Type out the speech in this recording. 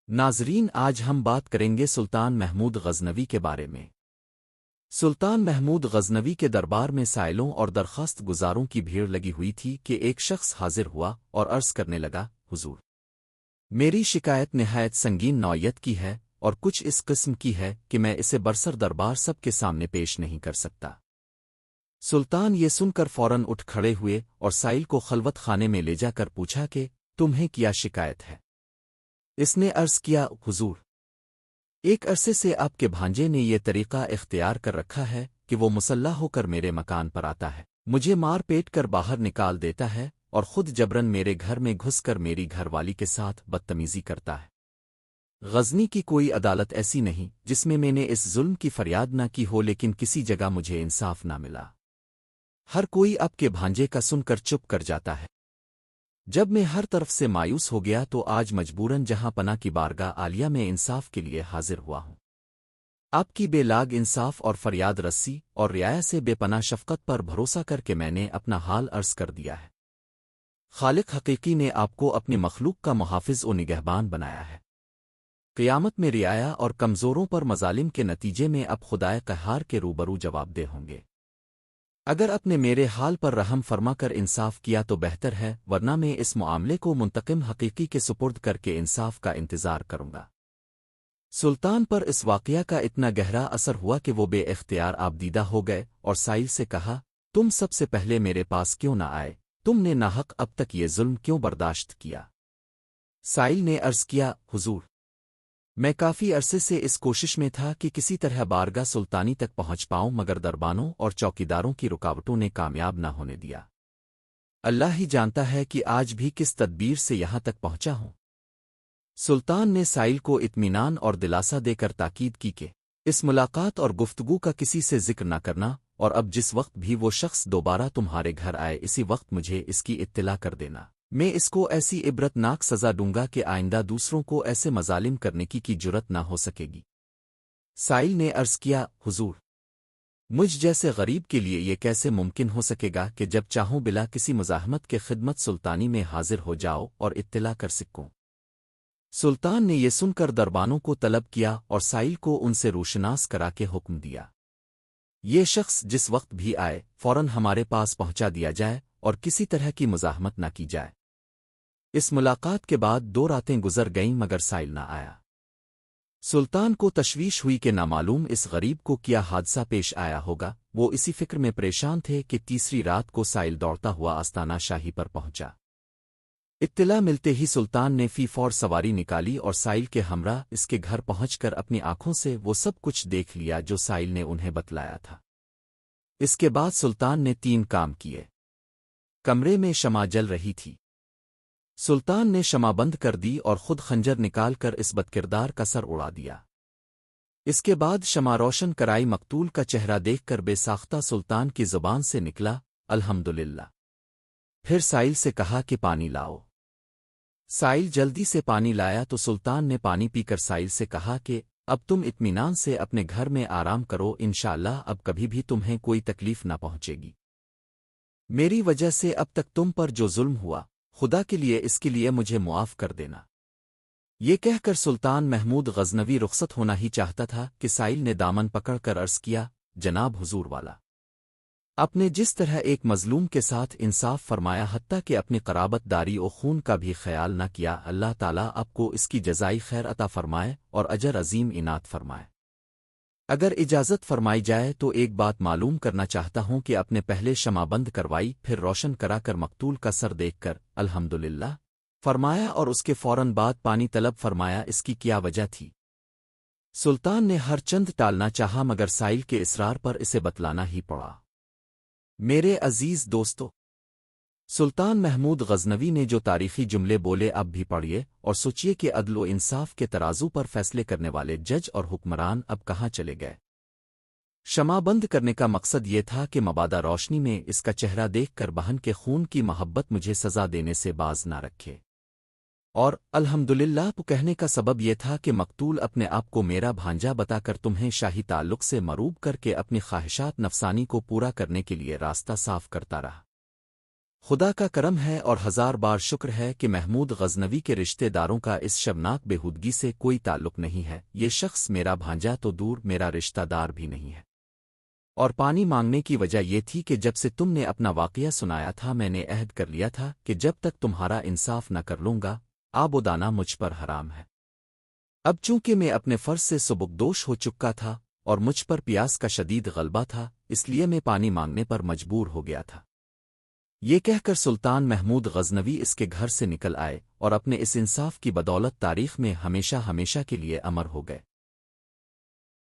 नाजरीन, आज हम बात करेंगे सुल्तान महमूद गजनवी के बारे में। सुल्तान महमूद गजनवी के दरबार में साइलों और दरख्वास्त गुजारों की भीड़ लगी हुई थी कि एक शख्स हाजिर हुआ और अर्ज करने लगा, हुजूर, मेरी शिकायत निहायत संगीन नौयत की है और कुछ इस किस्म की है कि मैं इसे बरसर दरबार सबके सामने पेश नहीं कर सकता। सुल्तान ये सुनकर फौरन उठ खड़े हुए और साइल को खलवत खाने में ले जाकर पूछा कि तुम्हें क्या शिकायत है। इसने अर्ज किया, हुजूर, एक अरसे से आपके भांजे ने ये तरीका इख्तियार कर रखा है कि वो मुसल्ला होकर मेरे मकान पर आता है, मुझे मार पेट कर बाहर निकाल देता है और खुद जबरन मेरे घर में घुसकर मेरी घरवाली के साथ बदतमीजी करता है। गजनी की कोई अदालत ऐसी नहीं जिसमें मैंने इस जुल्म की फरियाद न की हो, लेकिन किसी जगह मुझे इंसाफ ना मिला। हर कोई आपके भांजे का सुनकर चुप कर जाता है। जब मैं हर तरफ से मायूस हो गया तो आज मजबूरन जहां पना की बारगाह आलिया में इंसाफ के लिए हाजिर हुआ हूं। आपकी बेलाग इंसाफ और फरियाद रस्सी और रियाया से बेपना शफकत पर भरोसा करके मैंने अपना हाल अर्ज कर दिया है। खालिक हकीकी ने आपको अपनी मखलूक का मुहाफिज और निगहबान बनाया है। क़यामत में रियाया और कमज़ोरों पर मजालिम के नतीजे में अब खुदाए क़हार के रूबरू जवाबदेह होंगे। अगर अपने मेरे हाल पर रहम फरमा कर इंसाफ किया तो बेहतर है, वरना मैं इस मामले को मुंतकिम हकीकी के सुपुर्द करके इंसाफ का इंतज़ार करूंगा। सुल्तान पर इस वाक़या का इतना गहरा असर हुआ कि वो बे-इख्तियार आबदीदा हो गए और साइल से कहा, तुम सबसे पहले मेरे पास क्यों न आए? तुमने नाहक अब तक ये जुल्म क्यों बर्दाश्त किया? साइल ने अर्ज किया, हुजूर, मैं काफ़ी अरसे से इस कोशिश में था कि किसी तरह बारगाह सुल्तानी तक पहुंच पाऊं, मगर दरबानों और चौकीदारों की रुकावटों ने कामयाब न होने दिया। अल्लाह ही जानता है कि आज भी किस तदबीर से यहां तक पहुंचा हूं। सुल्तान ने साइल को इत्मीनान और दिलासा देकर ताकीद की कि इस मुलाकात और गुफ्तगू का किसी से जिक्र न करना, और अब जिस वक्त भी वो शख्स दोबारा तुम्हारे घर आए इसी वक्त मुझे इसकी इत्तिला कर देना। मैं इसको ऐसी इबरतनाक सज़ा दूंगा कि आइंदा दूसरों को ऐसे मजालिम करने की जुर्रत ना हो सकेगी। साइल ने अर्ज किया, हुजूर, मुझ जैसे गरीब के लिए ये कैसे मुमकिन हो सकेगा कि जब चाहूं बिला किसी मुज़ाहमत के खिदमत सुल्तानी में हाजिर हो जाओ और इत्तिला कर सकूं। सुल्तान ने ये सुनकर दरबानों को तलब किया और साइल को उनसे रोशनास करा के हुक्म दिया, ये शख्स जिस वक्त भी आए फौरन हमारे पास पहुंचा दिया जाए और किसी तरह की मुज़ाहमत न की जाए। इस मुलाकात के बाद 2 रातें गुजर गईं मगर साइल ना आया। सुल्तान को तशवीश हुई कि नामालूम इस गरीब को क्या हादसा पेश आया होगा। वो इसी फिक्र में परेशान थे कि तीसरी रात को साइल दौड़ता हुआ आस्ताना शाही पर पहुंचा। इत्तिला मिलते ही सुल्तान ने फी फौर सवारी निकाली और साइल के हमरा इसके घर पहुंचकर अपनी आंखों से वो सब कुछ देख लिया जो साइल ने उन्हें बतलाया था। इसके बाद सुल्तान ने 3 काम किए। कमरे में शमा जल रही थी। सुल्तान ने शमा बंद कर दी और खुद खंजर निकालकर इस बदकिरदार का सर उड़ा दिया। इसके बाद शमा रोशन कराई मकतूल का चेहरा देखकर बेसाख्ता सुल्तान की जुबान से निकला, अल्हम्दुलिल्लाह। फिर साइल से कहा कि पानी लाओ। साइल जल्दी से पानी लाया तो सुल्तान ने पानी पीकर साइल से कहा कि अब तुम इत्मीनान से अपने घर में आराम करो, इंशाअल्लाह अब कभी भी तुम्हें कोई तकलीफ ना पहुंचेगी। मेरी वजह से अब तक तुम पर जो जुल्म हुआ, खुदा के लिए इसके लिए मुझे मुआफ कर देना। ये कहकर सुल्तान महमूद गजनवी रुखसत होना ही चाहता था कि साइल ने दामन पकड़कर अर्ज किया, जनाब हुजूर वाला, आपने जिस तरह एक मजलूम के साथ इंसाफ फरमाया हत्ता कि अपनी कराबतदारी और खून का भी ख्याल न किया, अल्लाह ताला आपको इसकी जज़ाई खैर अता फरमाए और अजर अजीम इनात फरमाए। अगर इजाज़त फरमाई जाए तो एक बात मालूम करना चाहता हूं कि अपने पहले शमा बंद करवाई, फिर रोशन कराकर मकतूल का सर देखकर अल्हम्दुलिल्लाह फरमाया और उसके फौरन बाद पानी तलब फरमाया, इसकी क्या वजह थी? सुल्तान ने हर चंद टालना चाहा मगर साइल के इसरार पर इसे बतलाना ही पड़ा। मेरे अजीज दोस्तों, सुल्तान महमूद गजनवी ने जो तारीखी जुमले बोले अब भी पढ़िए और सोचिए कि अदल व इंसाफ के तराजू पर फैसले करने वाले जज और हुक्मरान अब कहाँ चले गए। शमा बंद करने का मकसद ये था कि मबादा रोशनी में इसका चेहरा देखकर बहन के खून की मोहब्बत मुझे सजा देने से बाज ना रखे, और अल्हम्दुलिल्लाह कहने का सबब यह था कि मकतूल अपने आप को मेरा भांजा बताकर तुम्हें शाही ताल्लुक से मरूब करके अपनी ख्वाहिशात नफसानी को पूरा करने के लिए रास्ता साफ करता रहा। خدا کا کرم ہے اور ہزار بار شکر ہے کہ محمود غزنوی کے رشتہ داروں کا اس شرمناک بےہودگی سے کوئی تعلق نہیں ہے۔ یہ شخص میرا بھانجا تو دور میرا رشتہ دار بھی نہیں ہے۔ اور پانی مانگنے کی وجہ یہ تھی کہ جب سے تم نے اپنا واقعہ سنایا تھا میں نے عہد کر لیا تھا کہ جب تک تمہارا انصاف نہ کر لوں گا آب و دانہ مجھ پر حرام ہے۔ اب چونکہ میں اپنے فرض سے سبکدوش ہو چکا تھا اور مجھ پر پیاس کا شدید غلبہ تھا اس لیے میں پانی مانگنے پر مجبور ہو گیا تھا۔ یہ کہہ کر سلطان محمود غزنوی اس کے گھر سے نکل آئے اور اپنے اس انصاف کی بدولت تاریخ میں ہمیشہ ہمیشہ کے لیے امر ہو گئے۔